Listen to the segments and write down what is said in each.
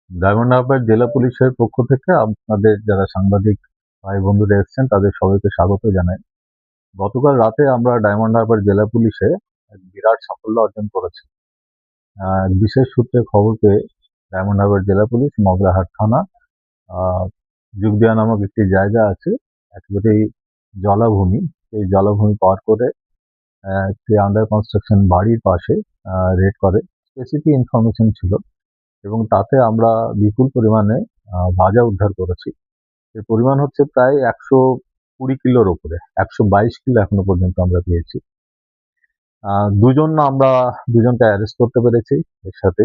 Diamond Harbour জেলা পুলিশের পক্ষ থেকে আপনাদের যারা সাংবাদিক ভাই বন্ধুরা এসেছেন তাদের সবাইকে স্বাগত জানাই। গতকাল রাতে আমরা ডায়মন্ড হারবার জেলা পুলিশে এক বিরাট সাফল্য অর্জন করেছি। বিশেষ সূত্রে খবর পেয়ে ডায়মন্ড হারবার জেলা পুলিশ মগরাহাট থানা যুগদিয়া নামক একটি জায়গা আছে, একেবারেই জলাভূমি, সেই জলাভূমি পার করে একটি আন্ডার কনস্ট্রাকশন বাড়ির পাশে রেড করে। স্পেসিফিক ইনফরমেশন ছিল এবং তাতে আমরা বিপুল পরিমাণে গাঁজা উদ্ধার করেছি। এর পরিমাণ হচ্ছে প্রায় 120 কিলোর উপরে, 122 কিলো এখনো পর্যন্ত আমরা পেয়েছি। দুজনকে অ্যারেস্ট করতে পেরেছি। এর সাথে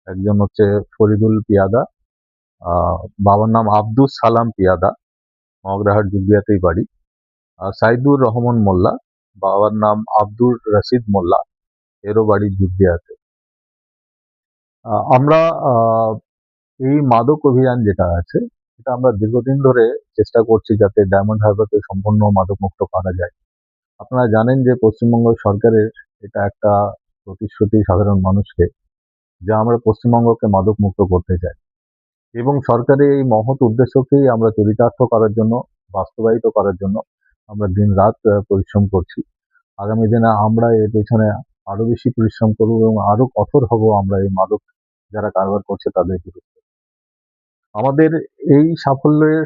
একজন হচ্ছে ফরিদুল পিয়াদা, বাবার নাম আব্দুস সালাম পিয়াদা, মগরাহাট জুগিয়াতেই বাড়ি। সাইদুর রহমান মোল্লা, বাবার নাম আব্দুর রশিদ মোল্লা, এরও বাড়ি জুগিয়াতে। আমরা এই মাদক অভিযান যেটা আছে এটা আমরা দীর্ঘদিন ধরে চেষ্টা করছি যাতে ডায়মন্ড হারবারকে সম্পূর্ণ মাদক মুক্ত করা যায়। আপনারা জানেন যে পশ্চিমবঙ্গ সরকারের এটা একটা প্রতিশ্রুতি সাধারণ মানুষকে, যে আমরা পশ্চিমবঙ্গকে মাদক মুক্ত করতে চাই এবং সরকারের এই মহৎ উদ্দেশ্যকেই আমরা চরিতার্থ করার জন্য, বাস্তবায়িত করার জন্য আমরা দিন রাত পরিশ্রম করছি। আগামী দিনে আমরা এর পেছনে আরো বেশি পরিশ্রম করব এবং আরো কঠোর হব আমরা এই মাদক যারা কারবার করছে তাদের বিরুদ্ধে। আমাদের এই সাফল্যের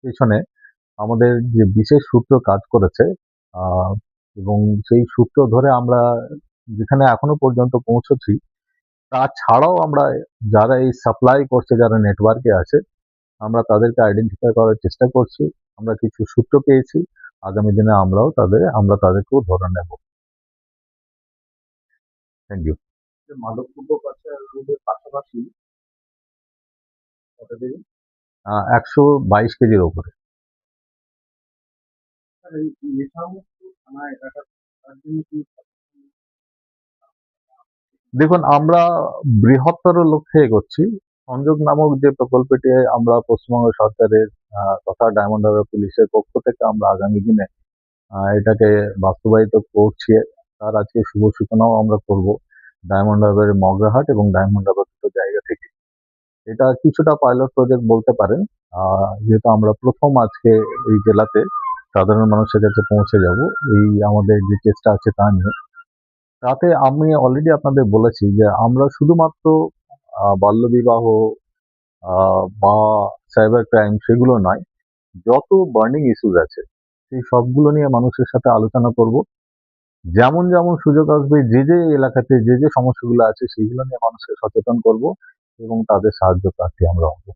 পেছনে আমাদের যে বিশেষ সূত্র কাজ করেছে, আহ, এবং সেই সূত্র ধরে আমরা যেখানে এখনো পর্যন্ত পৌঁছেছি, তাছাড়াও আমরা যারা এই সাপ্লাই করছে, যারা নেটওয়ার্কে আছে, আমরা তাদেরকে আইডেন্টিফাই করার চেষ্টা করছি। আমরা কিছু সূত্র পেয়েছি, আগামী দিনে আমরা তাদেরকেও ধরে নেব। Thank you. মাদকদ্রব্য পাচারের পাশাপাশি 122 কেজির ওপরে। দেখুন, আমরা বৃহত্তর লক্ষ্যে এগোচ্ছি। সংযোগ নামক যে প্রকল্পটি আমরা পশ্চিমবঙ্গ সরকারের তথা ডায়মন্ড হারবার পুলিশের পক্ষ থেকে আমরা আগামী দিনে এটাকে বাস্তবায়িত করছি। তার আজকে শুভ সূচনাও আমরা করব ডায়মন্ড হারবারের মগরাহাট এবং ডায়মন্ড হারবার দুটো জায়গা থেকে। এটা কিছুটা পাইলট প্রজেক্ট বলতে পারেন, যেহেতু আমরা প্রথম আজকে এই জেলাতে সাধারণ মানুষের কাছে পৌঁছে যাব, এই আমাদের যে চেষ্টা আছে তা নিয়ে। তাতে আমি অলরেডি আপনাদের বলেছি যে আমরা শুধুমাত্র বাল্যবিবাহ বা সাইবার ক্রাইম সেগুলো নয়, যত বার্নিং ইস্যুস আছে সেই সবগুলো নিয়ে মানুষের সাথে আলোচনা করব। যেমন যেমন সুযোগ আসবে, যে যে এলাকাতে যে যে সমস্যাগুলো আছে সেইগুলো নিয়ে মানুষকে সচেতন করব এবং তাদের সাহায্য প্রার্থী আমরা হব।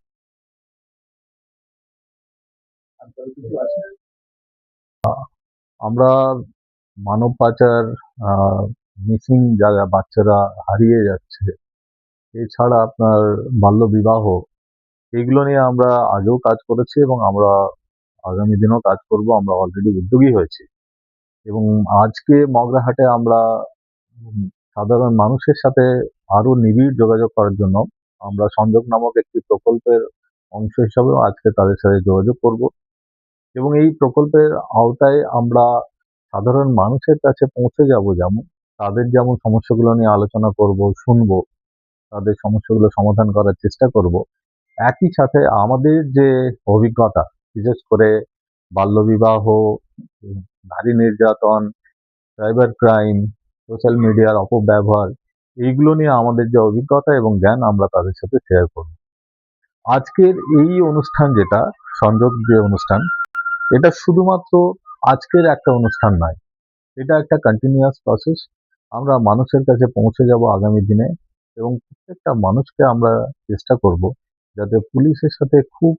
আমরা মানব পাচার, মিসিং যারা বাচ্চারা হারিয়ে যাচ্ছে, এছাড়া আপনার বাল্যবিবাহ, এগুলো নিয়ে আমরা আগেও কাজ করেছি এবং আমরা আগামী দিনেও কাজ করব। আমরা অলরেডি উদ্যোগী হয়েছি এবং আজকে মগরাহাটে আমরা সাধারণ মানুষের সাথে আরো নিবিড় যোগাযোগ করার জন্য আমরা সংযোগ নামক একটি প্রকল্পের অংশ হিসাবেও আজকে তাদের সাথে যোগাযোগ করব এবং এই প্রকল্পের আওতায় আমরা সাধারণ মানুষের কাছে পৌঁছে যাব, যেমন তাদের যেমন সমস্যাগুলো নিয়ে আলোচনা করব, শুনবো, তাদের সমস্যাগুলো সমাধান করার চেষ্টা করব। একই সাথে আমাদের যে অভিজ্ঞতা, বিশেষ করে বাল্যবিবাহ, নারী নির্যাতন, সাইবার ক্রাইম, সোশ্যাল মিডিয়ার অপব্যবহার, এইগুলো নিয়ে আমাদের যে অভিজ্ঞতা এবং জ্ঞান আমরা তাদের সাথে শেয়ার করব। আজকের এই অনুষ্ঠান, যেটা সংযোগ যে অনুষ্ঠান, এটা শুধুমাত্র আজকের একটা অনুষ্ঠান নয়, এটা একটা কন্টিনিউয়াস প্রসেস। আমরা মানুষের কাছে পৌঁছে যাব আগামী দিনে এবং প্রত্যেকটা মানুষকে আমরা চেষ্টা করব যাতে পুলিশের সাথে খুব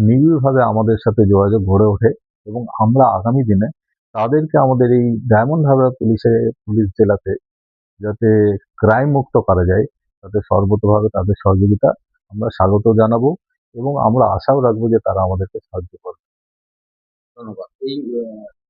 নিবিড়ভাবে আমাদের সাথে যোগাযোগ গড়ে ওঠে এবং আমরা আগামী দিনে তাদেরকে আমাদের এই ডায়মন্ড হারবার পুলিশ জেলাতে যাতে ক্রাইম মুক্ত করা যায়, তাতে সর্বতোভাবে তাদের সহযোগিতা আমরা স্বাগত জানাবো এবং আমরা আশাও রাখবো যে তারা আমাদেরকে সাহায্য করবে। ধন্যবাদ। এই